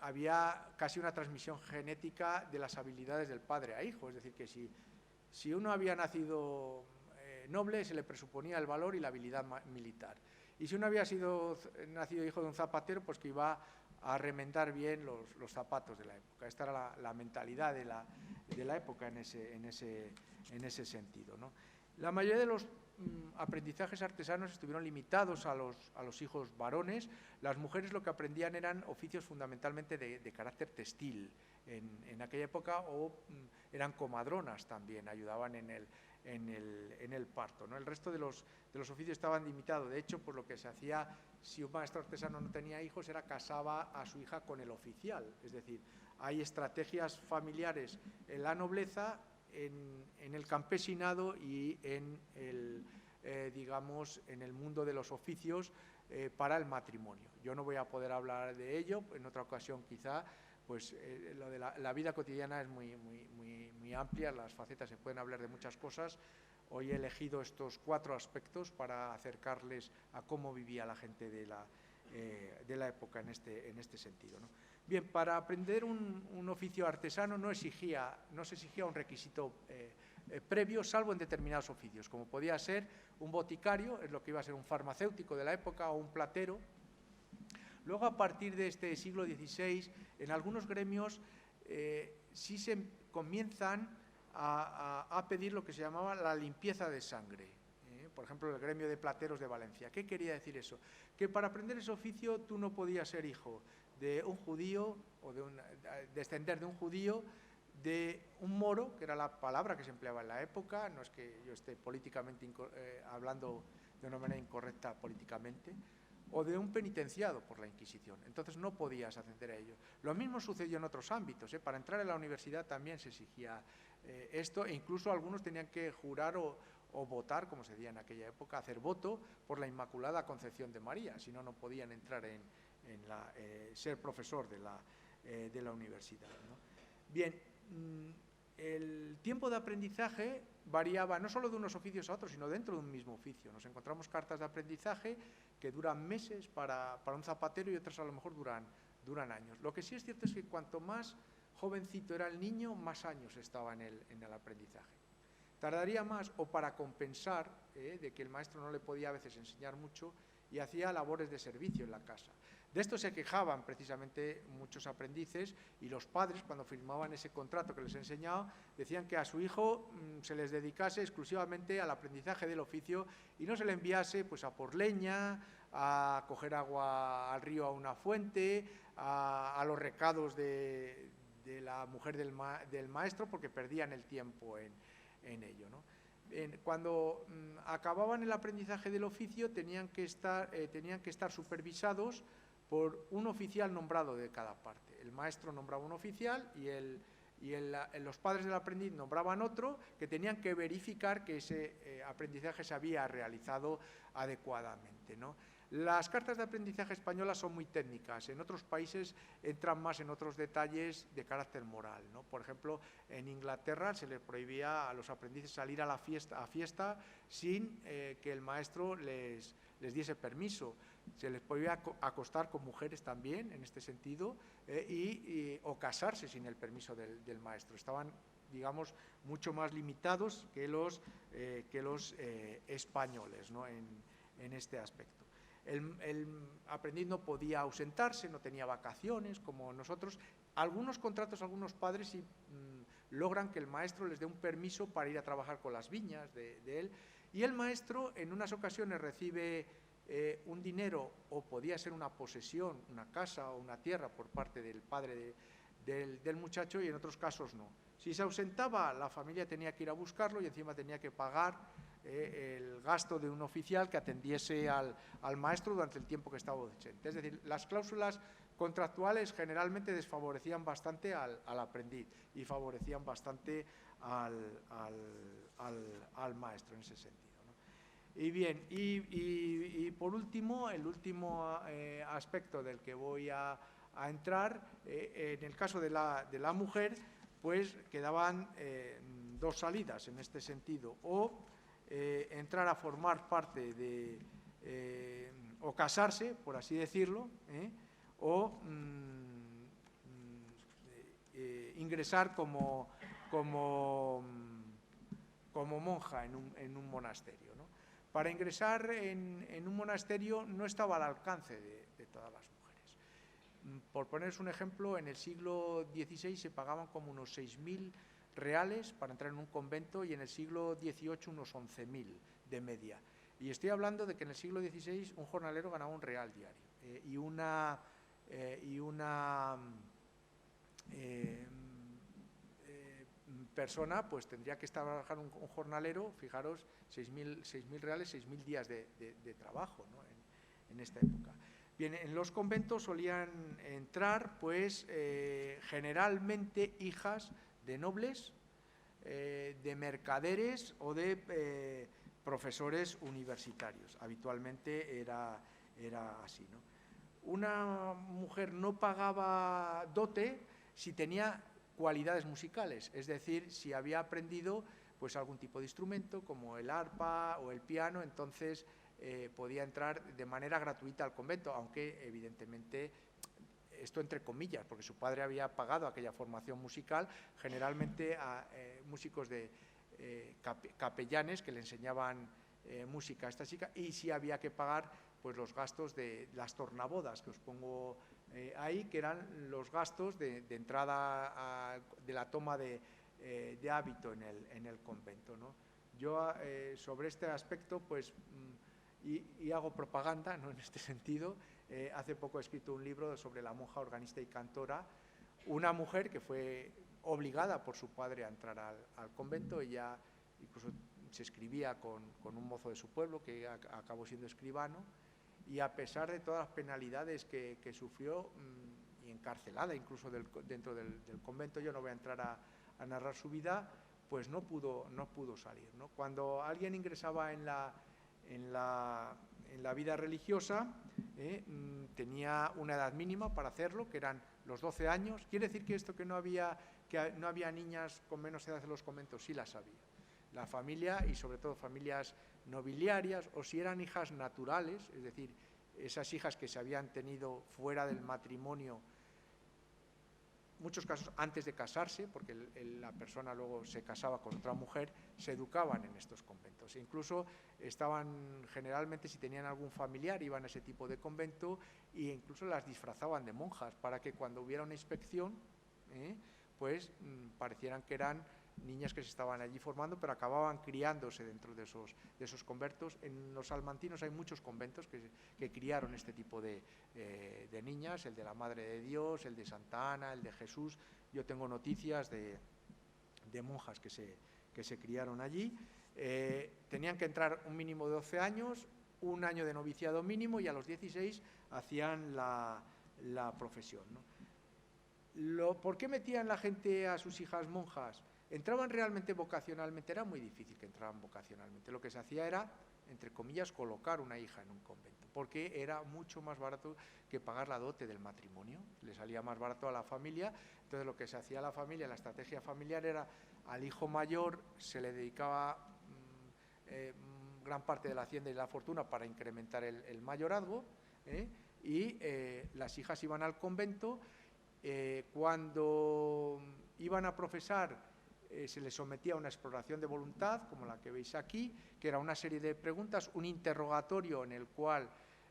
había casi una transmisión genética de las habilidades del padre a hijo, es decir, que si uno había nacido noble, se le presuponía el valor y la habilidad militar, y si uno había nacido hijo de un zapatero, pues que iba a remendar bien los zapatos de la época. Esta era la mentalidad de la época en ese sentido, ¿no? La mayoría de los aprendizajes artesanos estuvieron limitados a los hijos varones. Las mujeres lo que aprendían eran oficios fundamentalmente de carácter textil en aquella época, o eran comadronas también, ayudaban en el parto, ¿no? El resto de los oficios estaban limitados. De hecho, por lo que se hacía, si un maestro artesano no tenía hijos, casaba a su hija con el oficial. Es decir, hay estrategias familiares en la nobleza, en el campesinado y digamos, en el mundo de los oficios para el matrimonio. Yo no voy a poder hablar de ello, en otra ocasión quizá. Pues lo de la vida cotidiana es muy amplia, las facetas, se pueden hablar de muchas cosas. Hoy he elegido estos 4 aspectos para acercarles a cómo vivía la gente de la época en este sentido, ¿no? Bien, para aprender un oficio artesano no se exigía un requisito previo, salvo en determinados oficios, como podía ser un boticario, es lo que iba a ser un farmacéutico de la época, o un platero. Luego, a partir de este siglo XVI, en algunos gremios sí se comienzan a pedir lo que se llamaba la limpieza de sangre. Por ejemplo, el gremio de plateros de Valencia. ¿Qué quería decir eso? Que para aprender ese oficio tú no podías ser hijo de un judío o descender de un judío, de un moro, que era la palabra que se empleaba en la época, no es que yo esté políticamente hablando de una manera incorrecta políticamente, o de un penitenciado por la Inquisición. Entonces no podías ascender a ello. Lo mismo sucedió en otros ámbitos. Para entrar a la universidad también se exigía esto, e incluso algunos tenían que jurar o votar, como se decía en aquella época, hacer voto por la Inmaculada Concepción de María, si no, no podían entrar ser profesor de la universidad, ¿no? Bien, el tiempo de aprendizaje variaba no solo de unos oficios a otros, sino dentro de un mismo oficio. Nos encontramos cartas de aprendizaje que duran meses para un zapatero y otras a lo mejor duran años. Lo que sí es cierto es que cuanto más jovencito era el niño, más años estaba en el aprendizaje. Tardaría más o para compensar de que el maestro no le podía a veces enseñar mucho y hacía labores de servicio en la casa. De esto se quejaban precisamente muchos aprendices, y los padres, cuando firmaban ese contrato que les enseñaba, decían que a su hijo se les dedicase exclusivamente al aprendizaje del oficio y no se le enviase pues, a por leña, a coger agua al río, a una fuente, a los recados de la mujer del maestro, porque perdían el tiempo en ello, ¿no? Cuando acababan el aprendizaje del oficio tenían que estar supervisados por un oficial nombrado de cada parte. El maestro nombraba un oficial y los padres del aprendiz nombraban otro, que tenían que verificar que ese aprendizaje se había realizado adecuadamente, ¿no? Las cartas de aprendizaje españolas son muy técnicas. En otros países entran más en otros detalles de carácter moral, ¿no? Por ejemplo, en Inglaterra se les prohibía a los aprendices salir a fiesta sin que el maestro les diese permiso. Se les podía acostar con mujeres también, en este sentido, o casarse sin el permiso del maestro. Estaban, digamos, mucho más limitados que los españoles, ¿no? en este aspecto. El aprendiz no podía ausentarse, no tenía vacaciones como nosotros. Algunos contratos, algunos padres sí logran que el maestro les dé un permiso para ir a trabajar con las viñas de él, y el maestro en unas ocasiones recibe un dinero, o podía ser una posesión, una casa o una tierra por parte del padre del muchacho, y en otros casos no. Si se ausentaba, la familia tenía que ir a buscarlo y encima tenía que pagar el gasto de un oficial que atendiese al maestro durante el tiempo que estaba ausente. Es decir, las cláusulas contractuales generalmente desfavorecían bastante al aprendiz y favorecían bastante al maestro en ese sentido, ¿no? Y bien, y por último, el último aspecto del que voy a entrar, en el caso de la mujer, pues quedaban dos salidas en este sentido: o entrar a formar parte o casarse, por así decirlo, o ingresar como monja en un monasterio, ¿no? Para ingresar en un monasterio no estaba al alcance de todas las mujeres. Por poneros un ejemplo, en el siglo XVI se pagaban como unos 6.000 reales para entrar en un convento, y en el siglo XVIII unos 11.000 de media. Y estoy hablando de que en el siglo XVI un jornalero ganaba un real diario, y una persona pues tendría que trabajar, un jornalero, fijaros, 6.000 reales, 6.000 días de trabajo, ¿no? en esta época. Bien, en los conventos solían entrar pues generalmente hijas de nobles, de mercaderes o de profesores universitarios. Habitualmente era así, ¿no? Una mujer no pagaba dote si tenía cualidades musicales, es decir, si había aprendido pues algún tipo de instrumento como el arpa o el piano, entonces podía entrar de manera gratuita al convento, aunque evidentemente, esto entre comillas, porque su padre había pagado aquella formación musical, generalmente a músicos de capellanes que le enseñaban música a esta chica, y sí había que pagar pues los gastos de las tornabodas, que os pongo ahí, que eran los gastos de entrada de la toma de hábito en el convento, ¿no? Yo sobre este aspecto pues y hago propaganda, ¿no?, en este sentido. Hace poco he escrito un libro sobre la monja organista y cantora, una mujer que fue obligada por su padre a entrar al convento. Ella incluso se escribía con un mozo de su pueblo que acabó siendo escribano, y a pesar de todas las penalidades que sufrió, y encarcelada incluso dentro del convento, yo no voy a entrar a narrar su vida, pues no pudo salir, ¿no? Cuando alguien ingresaba en la vida religiosa, tenía una edad mínima para hacerlo, que eran los 12 años. ¿Quiere decir que esto que no había niñas con menos edad en los conventos? Sí las había. La familia, y sobre todo familias nobiliarias, o si eran hijas naturales, es decir, esas hijas que se habían tenido fuera del matrimonio, muchos casos antes de casarse, porque la persona luego se casaba con otra mujer, se educaban en estos conventos. E incluso estaban, generalmente, si tenían algún familiar, iban a ese tipo de convento, e incluso las disfrazaban de monjas para que cuando hubiera una inspección, pues parecieran que eran niñas que se estaban allí formando, pero acababan criándose dentro de esos conventos. En los salmantinos hay muchos conventos que criaron este tipo de niñas, el de la Madre de Dios, el de Santa Ana, el de Jesús. Yo tengo noticias de monjas que se criaron allí. Tenían que entrar un mínimo de 12 años, un año de noviciado mínimo, y a los 16 hacían la profesión, ¿no? ¿Por qué metían la gente a sus hijas monjas? ¿Entraban realmente vocacionalmente? Era muy difícil que entraran vocacionalmente. Lo que se hacía era, entre comillas, colocar una hija en un convento, porque era mucho más barato que pagar la dote del matrimonio. Le salía más barato a la familia. Entonces lo que se hacía a la familia, la estrategia familiar, era al hijo mayor se le dedicaba gran parte de la hacienda y la fortuna para incrementar el mayorazgo, y las hijas iban al convento. Cuando iban a profesar, se les sometía a una exploración de voluntad, como la que veis aquí, que era una serie de preguntas, un interrogatorio en el cual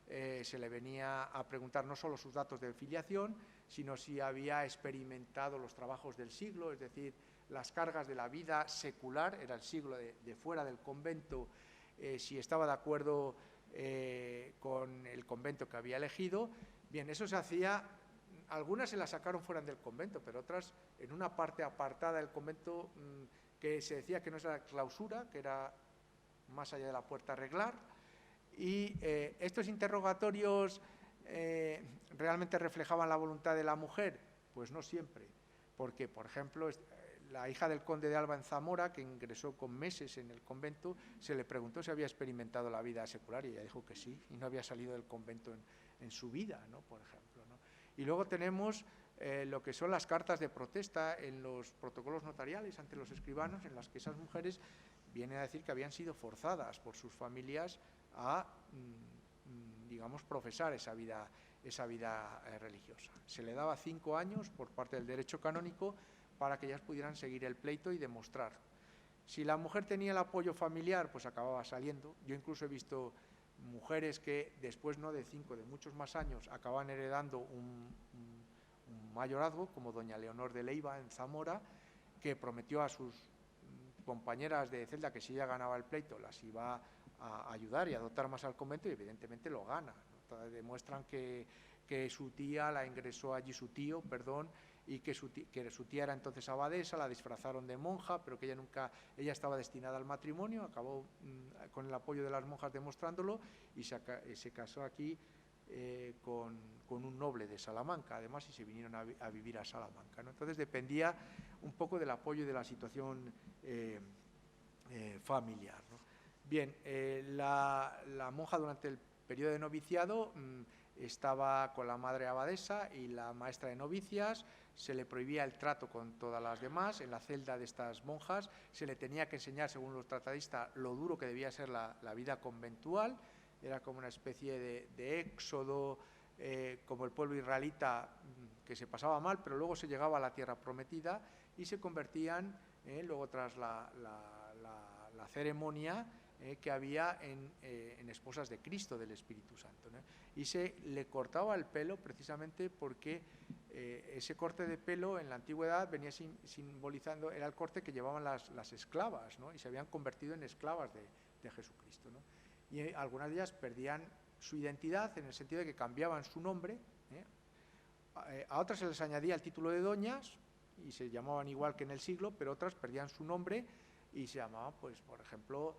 se le venía a preguntar no solo sus datos de filiación, sino si había experimentado los trabajos del siglo, es decir, las cargas de la vida secular, era el siglo de fuera del convento, si estaba de acuerdo con el convento que había elegido. Bien, eso se hacía. Algunas se las sacaron fuera del convento, pero otras en una parte apartada del convento, que se decía que no era clausura, que era más allá de la puerta a arreglar. Y estos interrogatorios realmente reflejaban la voluntad de la mujer. Pues no siempre, porque, por ejemplo, la hija del conde de Alba en Zamora, que ingresó con meses en el convento, se le preguntó si había experimentado la vida secular, y ella dijo que sí, y no había salido del convento en su vida, ¿no?, por ejemplo, ¿no? Y luego tenemos lo que son las cartas de protesta en los protocolos notariales ante los escribanos, en las que esas mujeres vienen a decir que habían sido forzadas por sus familias a, digamos, profesar esa vida religiosa. Se le daba 5 años por parte del derecho canónico para que ellas pudieran seguir el pleito y demostrar. Si la mujer tenía el apoyo familiar, pues acababa saliendo. Yo incluso he visto mujeres que después, no de 5, de muchos más años, acaban heredando un mayorazgo, como doña Leonor de Leiva en Zamora, que prometió a sus compañeras de celda que si ella ganaba el pleito las iba a ayudar y a dotar más al convento, y evidentemente lo gana, ¿no? Demuestran que su tía la ingresó allí, su tío, perdón, y que su tía era entonces abadesa, la disfrazaron de monja, pero que ella estaba destinada al matrimonio, acabó con el apoyo de las monjas demostrándolo, y se casó aquí con un noble de Salamanca, además, y se vinieron a vivir a Salamanca, ¿no? Entonces dependía un poco del apoyo y de la situación familiar, ¿no? Bien, la monja durante el periodo de noviciado estaba con la madre abadesa y la maestra de novicias. Se le prohibía el trato con todas las demás. En la celda de estas monjas se le tenía que enseñar, según los tratadistas, lo duro que debía ser la vida conventual. era como una especie de éxodo, como el pueblo israelita, que se pasaba mal, pero luego se llegaba a la tierra prometida y se convertían, luego tras la ceremonia, que había en esposas de Cristo, del Espíritu Santo, ¿no? Y se le cortaba el pelo precisamente porque ese corte de pelo en la antigüedad venía simbolizando, era el corte que llevaban las esclavas, ¿no? Y se habían convertido en esclavas de Jesucristo, ¿no? Y algunas de ellas perdían su identidad en el sentido de que cambiaban su nombre, a otras se les añadía el título de doñas y se llamaban igual que en el siglo, pero otras perdían su nombre y se llamaban, pues, por ejemplo,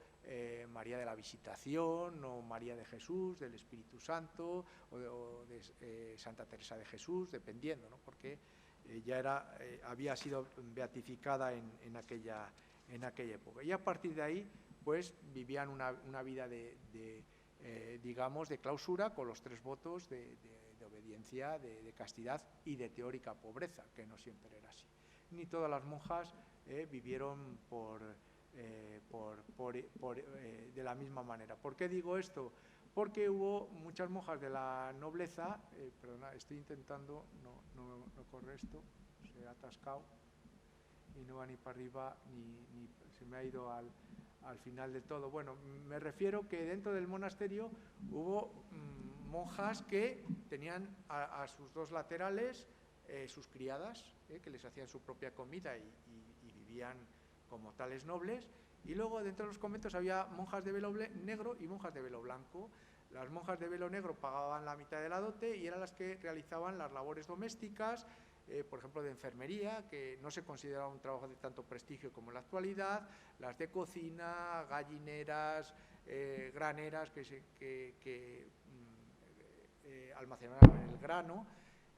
María de la Visitación, o María de Jesús, del Espíritu Santo, o de Santa Teresa de Jesús, dependiendo, ¿no? Porque ya había sido beatificada en aquella época. Y a partir de ahí, pues, vivían una vida digamos, de clausura, con los 3 votos de obediencia, de castidad y de teórica pobreza, que no siempre era así. Ni todas las monjas vivieron de la misma manera. ¿Por qué digo esto? Porque hubo muchas monjas de la nobleza, perdona, estoy intentando, no corre esto, se ha atascado y no va ni para arriba, ni se me ha ido al final de todo. Bueno, me refiero que dentro del monasterio hubo monjas que tenían a sus 2 laterales sus criadas, que les hacían su propia comida y vivían como tales nobles, y luego dentro de los conventos había monjas de velo negro y monjas de velo blanco. Las monjas de velo negro pagaban la mitad de la dote y eran las que realizaban las labores domésticas, por ejemplo, de enfermería, que no se consideraba un trabajo de tanto prestigio como en la actualidad, las de cocina, gallineras, graneras, que almacenaban el grano,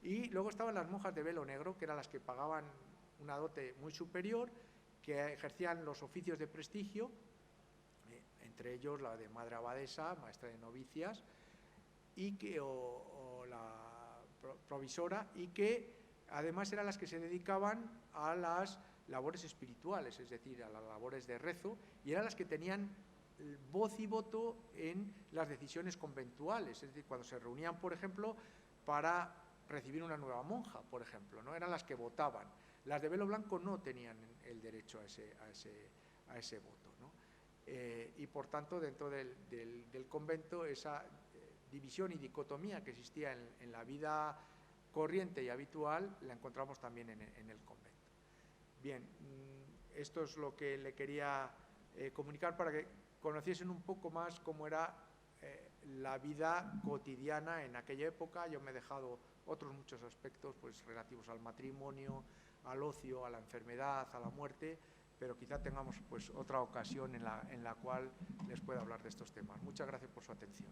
y luego estaban las monjas de velo negro, que eran las que pagaban una dote muy superior, que ejercían los oficios de prestigio, entre ellos la de madre abadesa, maestra de novicias, o la provisora, y que además eran las que se dedicaban a las labores espirituales, es decir, a las labores de rezo, y eran las que tenían voz y voto en las decisiones conventuales, es decir, cuando se reunían, por ejemplo, para recibir una nueva monja, por ejemplo, ¿no? Eran las que votaban. Las de velo blanco no tenían el derecho a ese voto, ¿no? Y por tanto, dentro del convento, esa división y dicotomía que existía en la vida corriente y habitual la encontramos también en el convento. Bien, esto es lo que le quería comunicar para que conociesen un poco más cómo era la vida cotidiana en aquella época. Yo me he dejado otros muchos aspectos, pues, relativos al matrimonio, al ocio, a la enfermedad, a la muerte, pero quizá tengamos, pues, otra ocasión en la cual les pueda hablar de estos temas. Muchas gracias por su atención.